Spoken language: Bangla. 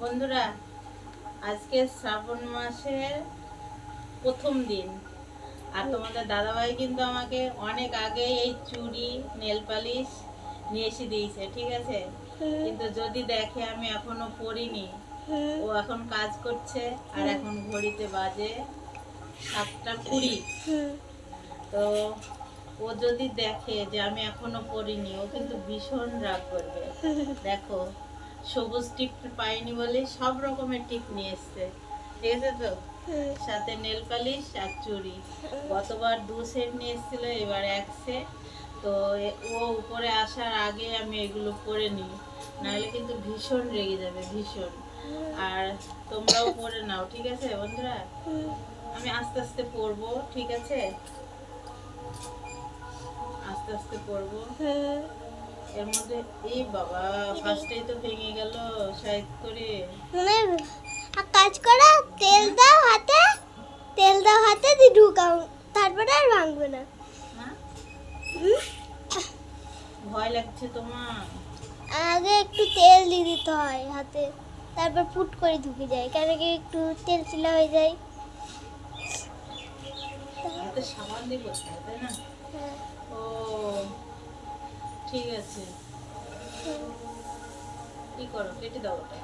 বন্ধুরা, আজকে শ্রাবণ মাসের প্রথম দিন। আর তোমাদের দাদাভাই কিন্তু আমাকে অনেক আগে এই চুড়ি নেল পালিশ নিয়ে এসে দিয়েছে, ঠিক আছে। কিন্তু যদি দেখে আমি এখনো পরিনি, ও এখন কাজ করছে আর এখন ঘড়িতে বাজে 7:20। তো ও যদি দেখে যে আমি এখনো পরিনি, ও কিন্তু ভীষণ রাগ করবে। দেখো, সবুজ টিপ পাইনি বলে সব রকমের টিপ নিয়ে এসছে, ঠিক আছে তো। সাথে নেল পালিশ আর চুড়ি। গতবার 2 সেট নিয়ে এসেছিল, এবার 1 সেট। তো ও উপরে আসার আগে আমি এগুলো পরে নিই, নাহলে কিন্তু ভীষণ রেগে যাবে, ভীষণ। আর তোমরাও পরে নাও, ঠিক আছে বন্ধুরা। আমি আস্তে আস্তে পরবো, ঠিক আছে, আস্তে আস্তে পরবো। এর মধ্যে এই বাবা, ফার্স্টেই তো ভেঙে গেল সাইড করে। কাজ করা, তেল দাও হাতে দিয়ে ঢুকাও, তারপরে আর ভাঙবে না। হ্যাঁ, ভয় লাগছে তোমার? আগে একটু তেল দিয়ে দিতে হয় হাতে, তারপর ফুট করে ঢুকে যায়, কেন কি একটু তেল চিলা হয়ে যায়। হাতে সাবান দিয়ে বসতে হয়, তাই না? হ্যাঁ। ও ঠিক আছে, কি করো, কেটে দাও ওটা।